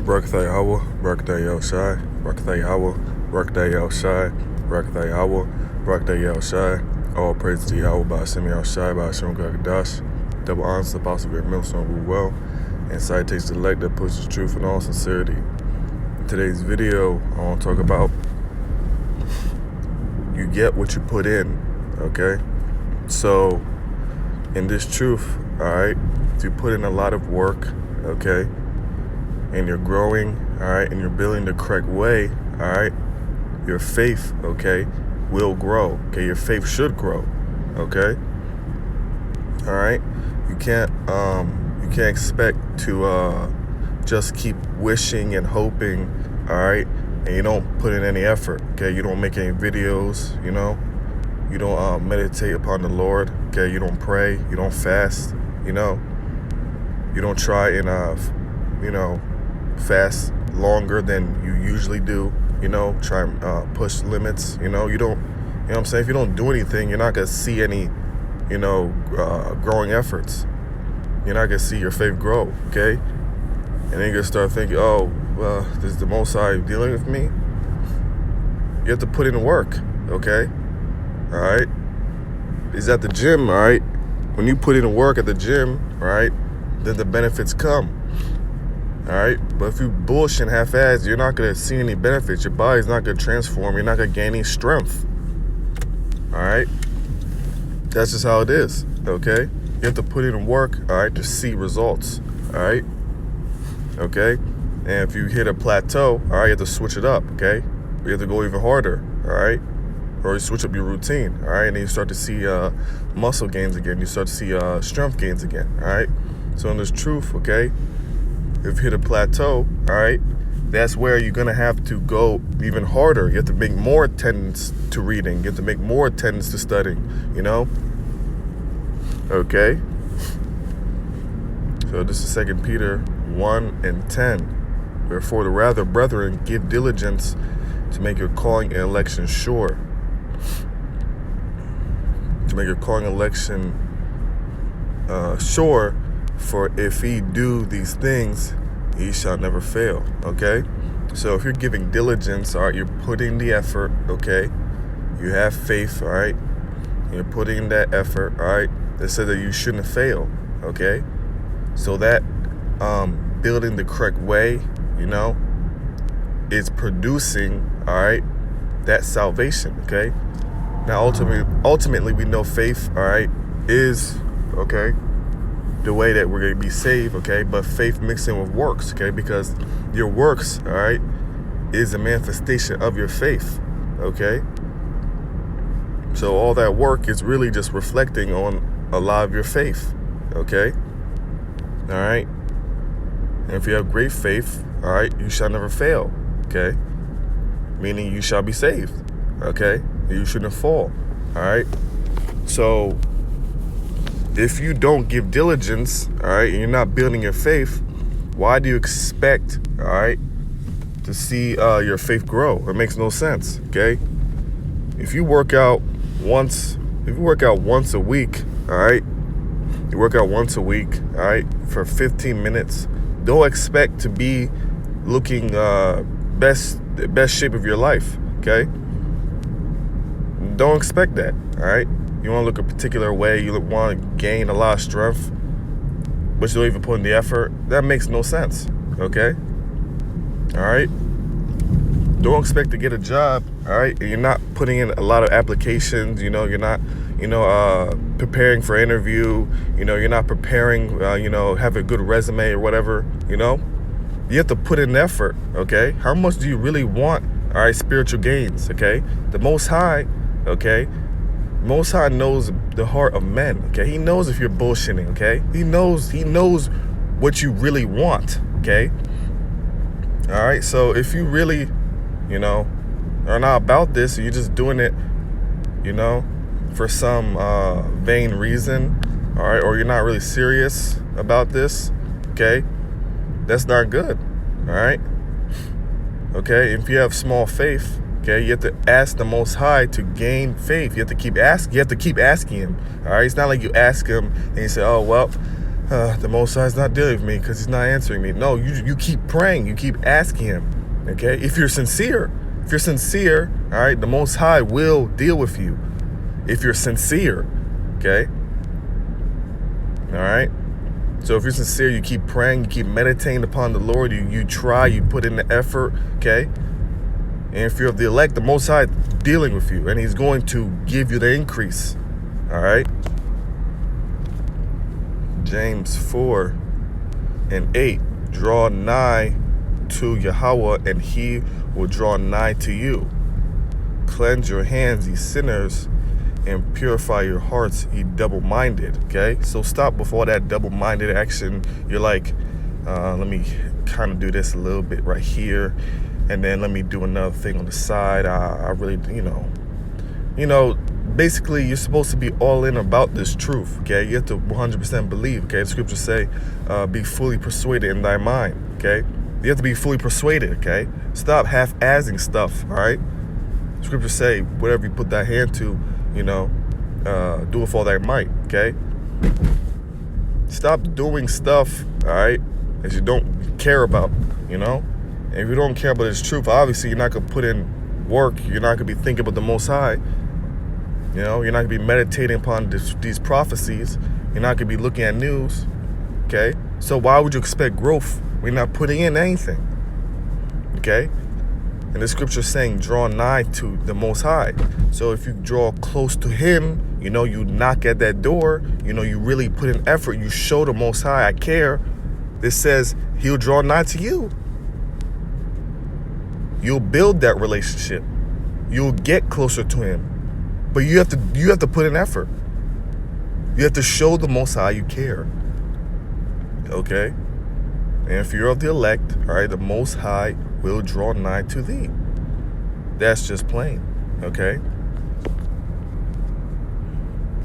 Barakatha Yahweh, Barakatha El Shai, Barakatha Yahweh, Barakatha El Shai, Barakatha Yahweh, Barakatha El Shai. All praise to Yahweh by Hashem El Shai, by Hashem Gagadash. Double honors to the Apostle Great Millstone rule well, and citates the elect that pushes truth in all sincerity. In today's video, I want to talk about you get what you put in, okay? So, in this truth, alright, if you put in a lot of work, okay, and you're growing, alright, and you're building the correct way, alright, your faith, okay, will grow, okay? Your faith should grow, okay? Alright? You can't expect to just keep wishing and hoping, alright, and you don't put in any effort, okay? You don't make any videos, you know? You don't meditate upon the Lord, okay? You don't pray, you don't fast, you know? You don't try and, fast longer than you usually do, you know? Try and push limits, you know? You know what I'm saying? If you don't do anything, you're not going to see any, growing efforts. You're not going to see your faith grow, okay? And then you're going to start thinking, oh, well, this is the Most High dealing with me. You have to put in work, okay? All right? He's at the gym, all right? When you put in work at the gym, all right, then the benefits come, all right? But if you bullshit half-ass, you're not going to see any benefits. Your body's not going to transform. You're not going to gain any strength, all right? That's just how it is, okay? You have to put in work, all right, to see results, all right? Okay? And if you hit a plateau, all right, you have to switch it up, okay? You have to go even harder, all right? Or you switch up your routine, all right? And then you start to see muscle gains again. You start to see strength gains again, all right? So in this truth, okay, if you hit a plateau, all right, that's where you're going to have to go even harder. You have to make more attendance to reading. You have to make more attendance to studying, you know? Okay? So this is 2 Peter 1:10. Wherefore the rather, brethren, give diligence to make your calling and election sure. To make your calling and election sure, for if ye do these things, ye shall never fail, okay? So if you're giving diligence, all right, you're putting the effort, okay? You have faith, all right? You're putting in that effort, all right? That says that you shouldn't fail, okay? So that building the correct way, you know, is producing, all right, that salvation, okay? Now, ultimately, we know faith, all right, is, okay, the way that we're going to be saved, okay? But faith mixed in with works, okay? Because your works, all right, is a manifestation of your faith, okay? So all that work is really just reflecting on a lot of your faith, okay? All right? And if you have great faith, all right, you shall never fail, okay? Meaning you shall be saved, okay? You shouldn't fall, all right? So if you don't give diligence, all right, and you're not building your faith, why do you expect, all right, to see your faith grow? It makes no sense, okay? If you work out once a week, all right, you work out once a week, all right, for 15 minutes, don't expect to be looking best shape of your life, okay? Don't expect that, all right? You want to look a particular way, you want to gain a lot of strength, but you don't even put in the effort. That makes no sense, okay? All right? Don't expect to get a job, all right? And you're not putting in a lot of applications, you know, you're not, preparing for interview, you know, you're not preparing, have a good resume or whatever, you know? You have to put in effort, okay? How much do you really want, all right, spiritual gains, okay? The Most High, okay? Most High knows the heart of men, okay? He knows if you're bullshitting, okay? He knows what you really want, okay? All right, so if you really, are not about this, you're just doing it, for some vain reason, all right, or you're not really serious about this, okay? That's not good, all right? Okay, if you have small faith, okay, you have to ask the Most High to gain faith. You have to keep asking him. All right, it's not like you ask him and you say, "Oh well, the Most High is not dealing with me because he's not answering me. No, you keep praying. You keep asking him, okay? If you're sincere, all right, the Most High will deal with you. If you're sincere, okay? All right? So if you're sincere, you keep praying, you keep meditating upon the Lord, you try, you put in the effort, okay? And if you're of the elect, the Most High is dealing with you, and he's going to give you the increase, all right? James 4:8, draw nigh to Yahweh, and he will draw nigh to you. Cleanse your hands, ye sinners, and purify your hearts, ye double-minded, okay? So stop before that double-minded action. You're like, let me kind of do this a little bit right here, and then let me do another thing on the side. I really, basically you're supposed to be all in about this truth, okay? You have to 100% believe, okay? The scriptures say, be fully persuaded in thy mind, okay? You have to be fully persuaded, okay? Stop half-assing stuff, all right? Scriptures say, whatever you put thy hand to, do with all thy might, okay? Stop doing stuff, all right, that you don't care about, And if you don't care about this truth, obviously you're not going to put in work. You're not going to be thinking about the Most High. You're not going to be meditating upon these prophecies. You're not going to be looking at news, okay? So why would you expect growth when you're not putting in anything, okay? And the scripture is saying, draw nigh to the Most High. So if you draw close to him, you knock at that door, you really put in effort, you show the Most High, I care. This says he'll draw nigh to you. You'll build that relationship. You'll get closer to him. But you have to put in effort. You have to show the Most High you care. Okay? And if you're of the elect, all right, the Most High will draw nigh to thee. That's just plain, okay?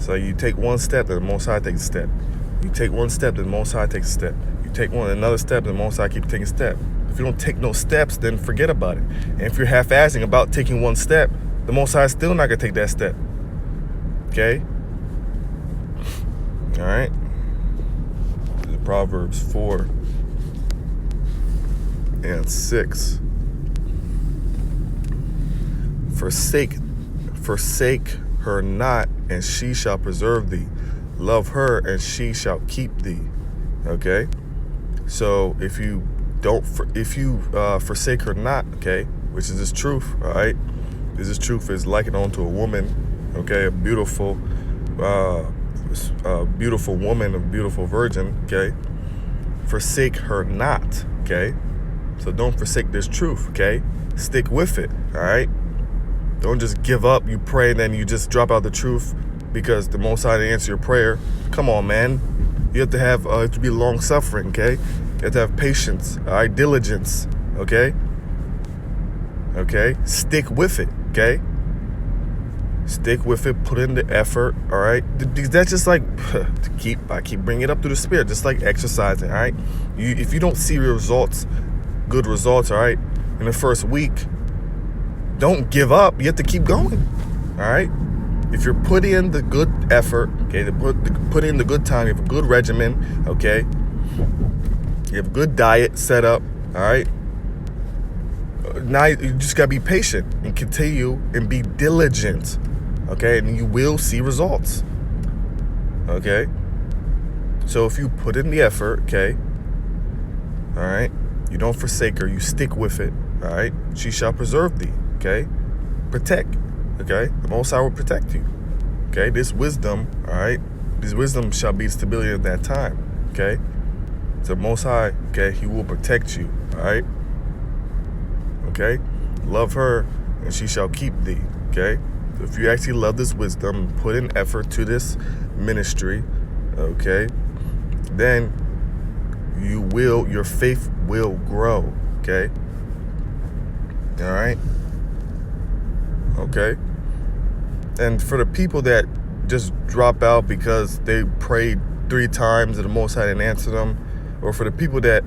So you take one step, then the Most High takes a step. You take one step, then the Most High takes a step. You take another step, then the Most High keeps taking a step. If you don't take no steps, then forget about it. And if you're half-assing about taking one step, the Most High is still not going to take that step. Okay? All right? Proverbs 4:6. Forsake her not, and she shall preserve thee. Love her, and she shall keep thee. Okay? So if you forsake her not, okay, which is this truth, all right? This truth is likened unto a woman, okay, a beautiful woman, a beautiful virgin, okay? Forsake her not, okay? So don't forsake this truth, okay? Stick with it, all right? Don't just give up. You pray, and then you just drop out the truth because the Most High didn't answer your prayer. Come on, man. You have to have, be long-suffering, okay? You have to have patience, all right? Diligence, okay? Okay? Stick with it, okay? Stick with it. Put in the effort, all right? That's just like, I keep bringing it up through the Spirit, just like exercising, all right? If you don't see results, good results, all right, in the first week, don't give up. You have to keep going, all right? If you're putting in the good effort, okay, put in the good time, you have a good regimen, okay? You have a good diet set up, all right? Now you just gotta be patient and continue and be diligent, okay? And you will see results, okay? So if you put in the effort, okay, all right, you don't forsake her, you stick with it, all right? She shall preserve thee, okay? Protect, okay? The Most High will protect you, okay? This wisdom, all right? This wisdom shall be the stability of that time, okay? So Most High, okay, he will protect you, all right? Okay? Love her, and she shall keep thee, okay? So if you actually love this wisdom, put in effort to this ministry, okay, then your faith will grow, okay? All right? Okay? And for the people that just drop out because they prayed 3 times and the Most High didn't answer them, or for the people that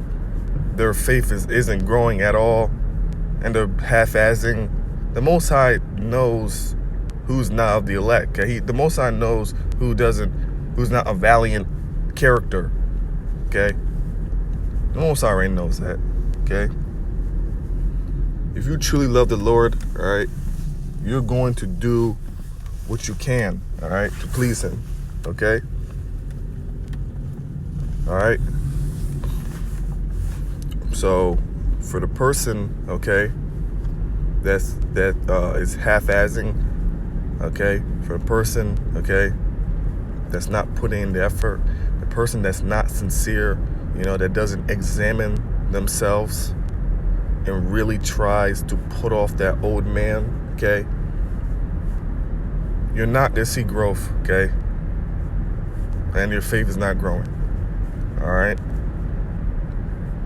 their faith isn't growing at all and they're half-assing, the Most High knows who's not of the elect. Okay? The Most High knows who's not a valiant character. Okay? The Most High already knows that. Okay? If you truly love the Lord, all right, you're going to do what you can, all right, to please Him. Okay? All right? So, for the person, okay, that is half-assing, okay, for the person, okay, that's not putting in the effort, the person that's not sincere, that doesn't examine themselves and really tries to put off that old man, okay, you're not going to see growth, okay, and your faith is not growing, all right,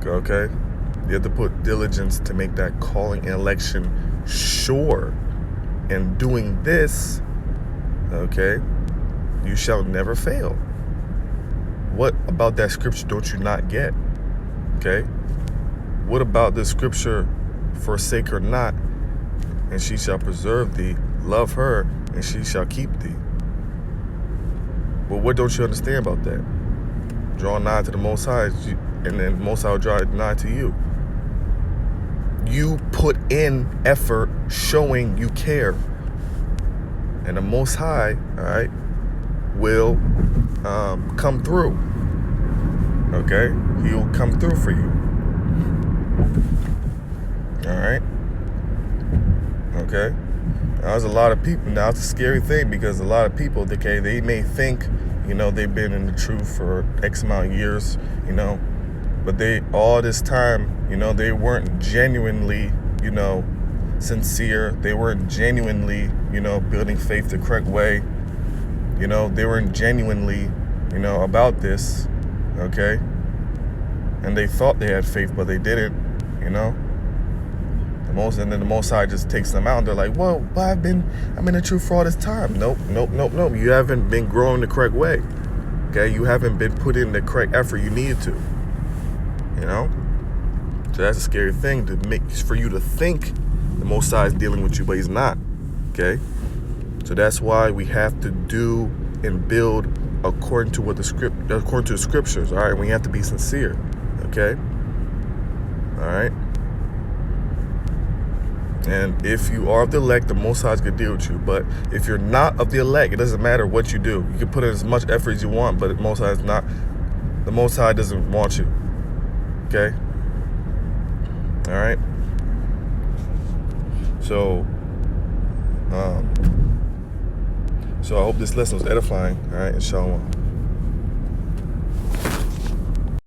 okay. You have to put diligence to make that calling and election sure. And doing this, okay, you shall never fail. What about that scripture don't you not get? Okay? What about the scripture, forsake her not, and she shall preserve thee, love her, and she shall keep thee? Well, what don't you understand about that? Draw nigh to the Most High, and then the Most High will draw nigh to you. You put in effort showing you care. And the Most High, all right, will come through. Okay? He'll come through for you. All right? Okay? Now, there's a lot of people. Now, it's a scary thing because a lot of people, okay, they may think, they've been in the truth for X amount of years, but they, all this time, they weren't genuinely, sincere. They weren't genuinely, building faith the correct way. They weren't genuinely, about this, okay? And they thought they had faith, but they didn't, And then the Most High just takes them out, and they're like, "Whoa, but I'm in the truth for all this time." Nope. You haven't been growing the correct way, okay? You haven't been putting in the correct effort you needed to, So that's a scary thing for you to think the Most High is dealing with you, but He's not. Okay? So that's why we have to do and build according to the scriptures. All right, we have to be sincere. Okay? All right. And if you are of the elect, the Most High is going to deal with you. But if you're not of the elect, it doesn't matter what you do. You can put in as much effort as you want, but the Most High is not. The Most High doesn't want you. Okay? All right. So I hope this lesson was edifying. All right, and shalom.